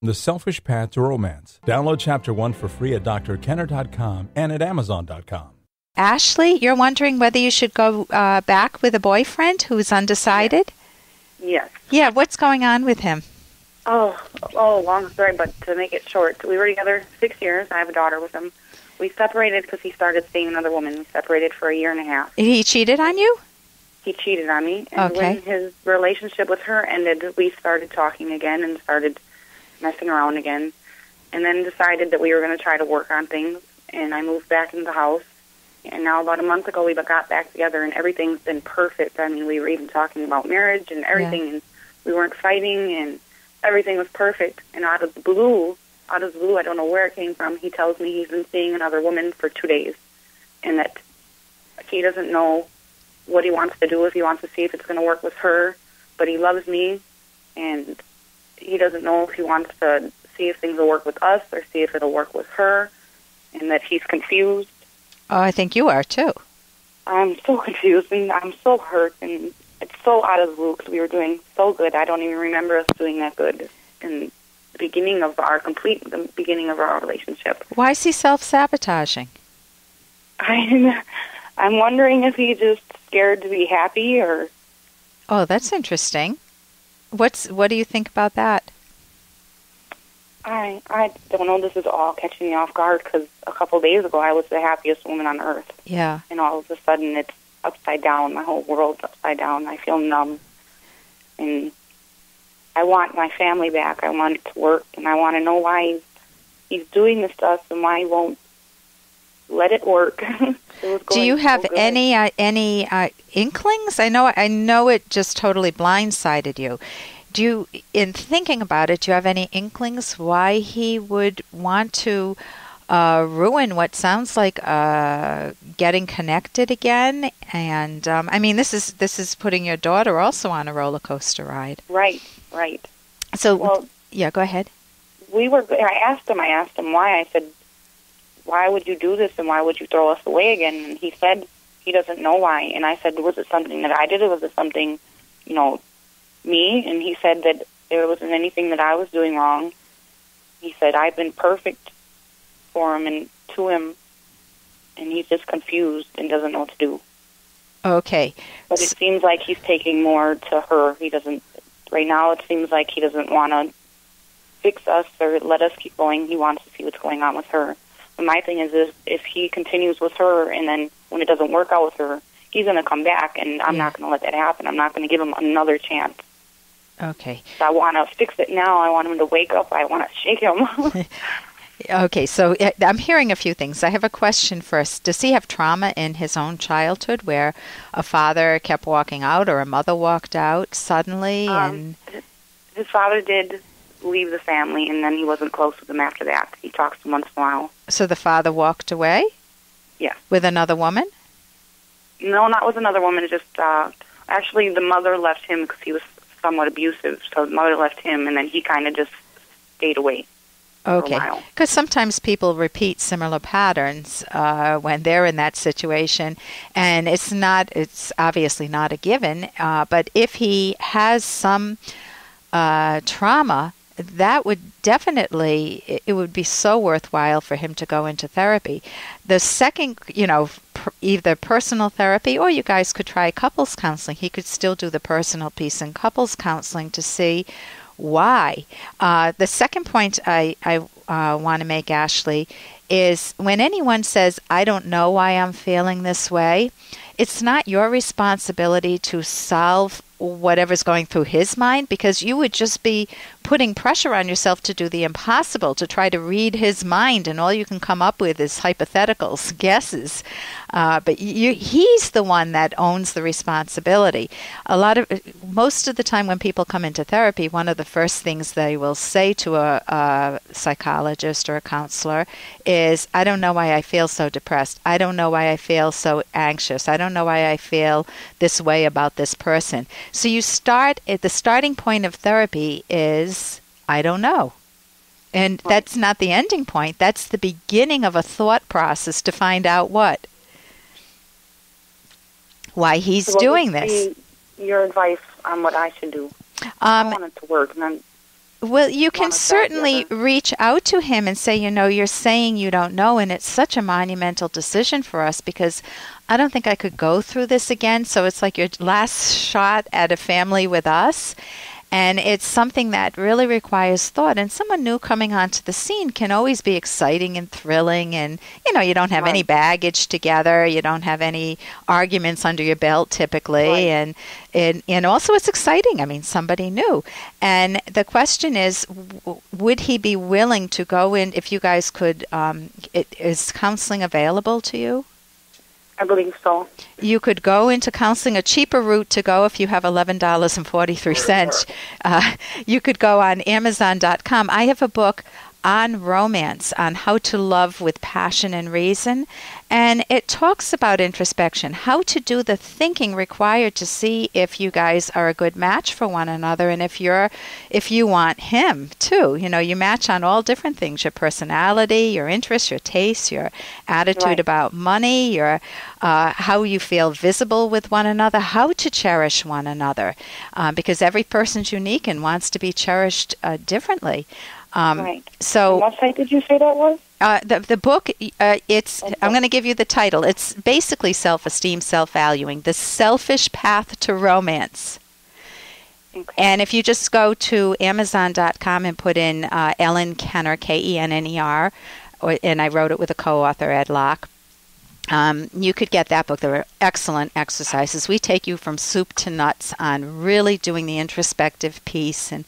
The Selfish Path to Romance. Download Chapter 1 for free at drkenner.com and at amazon.com. Ashley, you're wondering whether you should go back with a boyfriend who's undecided? Yes. Yeah, what's going on with him? Oh, long story, but to make it short, we were together 6 years. I have a daughter with him. We separated because he started seeing another woman. We separated for 1.5 years. He cheated on you? He cheated on me. And when his relationship with her ended, we started talking again and started messing around again. And then decided that we were going to try to work on things. And I moved back into the house. And now about a month ago, we got back together, and everything's been perfect. I mean, we were even talking about marriage and everything, and we weren't fighting, and everything was perfect. And out of the blue, I don't know where it came from, he tells me he's been seeing another woman for 2 days, and that he doesn't know what he wants to do, if he wants to see if it's going to work with her, but he loves me, and he doesn't know if he wants to see if things will work with us or see if it'll work with her, and that he's confused. Oh, I think you are, too. I'm so confused, and I'm so hurt, and it's so out of the blue because we were doing so good. I don't even remember us doing that good in the beginning of the beginning of our relationship. Why is he self-sabotaging? I'm wondering if he's just scared to be happy, or... Oh, that's interesting. What do you think about that? I don't know. This is all catching me off guard because a couple days ago I was the happiest woman on earth. Yeah. And all of a sudden it's upside down. My whole world's upside down. I feel numb. And I want my family back. I want it to work. And I want to know why he's doing this to us and why he won't let it work. Do you have any inklings? I know it just totally blindsided you. Do you, in thinking about it, do you have any inklings why he would want to ruin what sounds like getting connected again? And I mean, this is putting your daughter also on a roller coaster ride. Right. So, yeah, go ahead. I asked him why. I said, why would you do this and why would you throw us away again? And he said he doesn't know why. And I said, was it something that I did or was it something, me? And he said that there wasn't anything that I was doing wrong. He said I've been perfect for him and to him, and he's just confused and doesn't know what to do. Okay. But it seems like he's taking more to her. He doesn't, right now it seems like he doesn't want to fix us or let us keep going. He wants to see what's going on with her. But my thing is if he continues with her and then when it doesn't work out with her, he's going to come back, and I'm not going to let that happen. I'm not going to give him another chance. Okay. So I want to fix it now. I want him to wake up. I want to shake him. Okay, so I'm hearing a few things. I have a question first. Does he have trauma in his own childhood where a father kept walking out or a mother walked out suddenly? His father did leave the family, and then he wasn't close with him after that. He talks to him once in a while. So the father walked away? Yes. With another woman? No, not with another woman. Just actually the mother left him because he was somewhat abusive. So the mother left him, and then he kind of just stayed away. Okay, because sometimes people repeat similar patterns when they're in that situation, and it's obviously not a given, but if he has some trauma, that would definitely, it would be so worthwhile for him to go into therapy. The second, either personal therapy or you guys could try couples counseling. He could still do the personal piece in couples counseling to see why. The second point I want to make, Ashley, is when anyone says, I don't know why I'm feeling this way, it's not your responsibility to solve whatever's going through his mind, because you would just be putting pressure on yourself to do the impossible, to try to read his mind, and all you can come up with is hypotheticals, guesses. But he's the one that owns the responsibility. Most of the time when people come into therapy, one of the first things they will say to a psychologist or a counselor is, I don't know why I feel so depressed. I don't know why I feel so anxious. I don't know why I feel this way about this person. So you start at the starting point of therapy is, I don't know. And that's not the ending point. That's the beginning of a thought process to find out what? Why he's doing this. Your advice on what I should do? I want it to work. And Well, you can certainly reach out to him and say, you're saying you don't know, and it's such a monumental decision for us because I don't think I could go through this again. So it's like your last shot at a family with us. And it's something that really requires thought. And someone new coming onto the scene can always be exciting and thrilling. And, you don't have any baggage together. You don't have any arguments under your belt typically. Right. And also it's exciting. I mean, somebody new. And the question is, would he be willing to go in if you guys could, is counseling available to you? I believe so. You could go into counseling, a cheaper route to go if you have $11.43. You could go on Amazon.com. I have a book on romance, on how to love with passion and reason. And it talks about introspection, how to do the thinking required to see if you guys are a good match for one another, and if you want him too. You match on all different things: your personality, your interests, your tastes, your attitude about money, your how you feel visible with one another, how to cherish one another, because every person's unique and wants to be cherished differently. So, what site did you say that was? The book, I'm going to give you the title. It's basically self-esteem, self-valuing, The Selfish Path to Romance. Okay. And if you just go to Amazon.com and put in Ellen Kenner, Kenner, and I wrote it with a co-author, Ed Locke, you could get that book. There are excellent exercises. We take you from soup to nuts on really doing the introspective piece and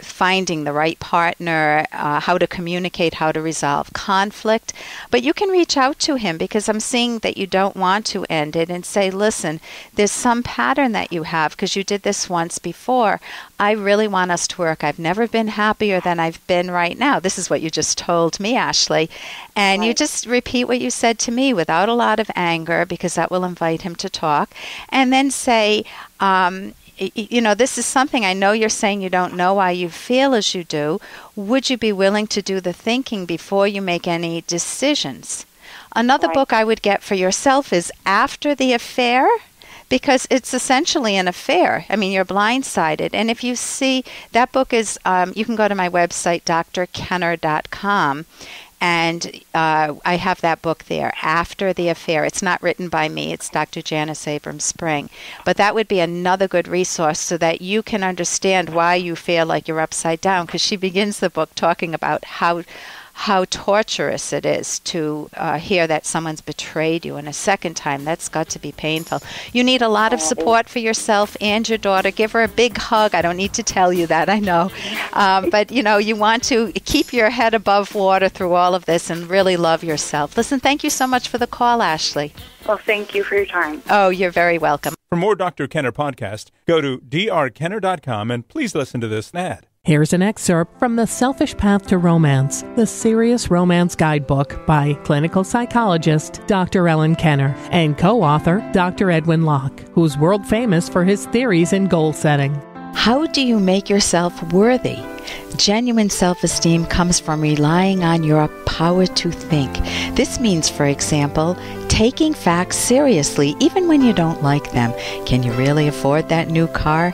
finding the right partner, how to communicate, how to resolve conflict. But you can reach out to him because I'm seeing that you don't want to end it and say, listen, there's some pattern that you have because you did this once before. I really want us to work. I've never been happier than I've been right now. This is what you just told me, Ashley. And you just repeat what you said to me without a lot of anger because that will invite him to talk. And then say, this is something I know you're saying you don't know why you feel as you do. Would you be willing to do the thinking before you make any decisions? Another book I would get for yourself is After the Affair, because it's essentially an affair. I mean, you're blindsided. And if you see, that book is, you can go to my website, drkenner.com. And I have that book there, After the Affair. It's not written by me. It's Dr. Janice Abrams-Spring. But that would be another good resource so that you can understand why you feel like you're upside down, because she begins the book talking about how torturous it is to hear that someone's betrayed you, and a second time, that's got to be painful. You need a lot of support for yourself and your daughter. Give her a big hug. I don't need to tell you that, I know. But, you want to keep your head above water through all of this and really love yourself. Listen, thank you so much for the call, Ashley. Well, thank you for your time. Oh, you're very welcome. For more Dr. Kenner podcast, go to drkenner.com and please listen to this ad. Here's an excerpt from The Selfish Path to Romance, the Serious Romance Guidebook by clinical psychologist Dr. Ellen Kenner and co-author Dr. Edwin Locke, who's world famous for his theories in goal setting. How do you make yourself worthy? Genuine self-esteem comes from relying on your power to think. This means, for example, taking facts seriously even when you don't like them. Can you really afford that new car?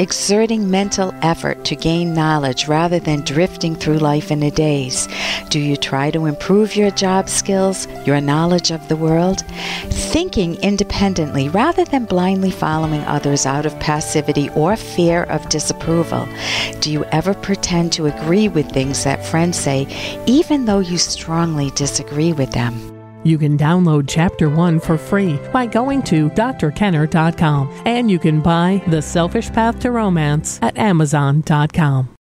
Exerting mental effort to gain knowledge rather than drifting through life in a daze. Do you try to improve your job skills, your knowledge of the world? Thinking independently rather than blindly following others out of passivity or fear of disapproval. Do you ever pretend to agree with things that friends say, even though you strongly disagree with them? You can download Chapter 1 for free by going to drkenner.com, and you can buy The Selfish Path to Romance at Amazon.com.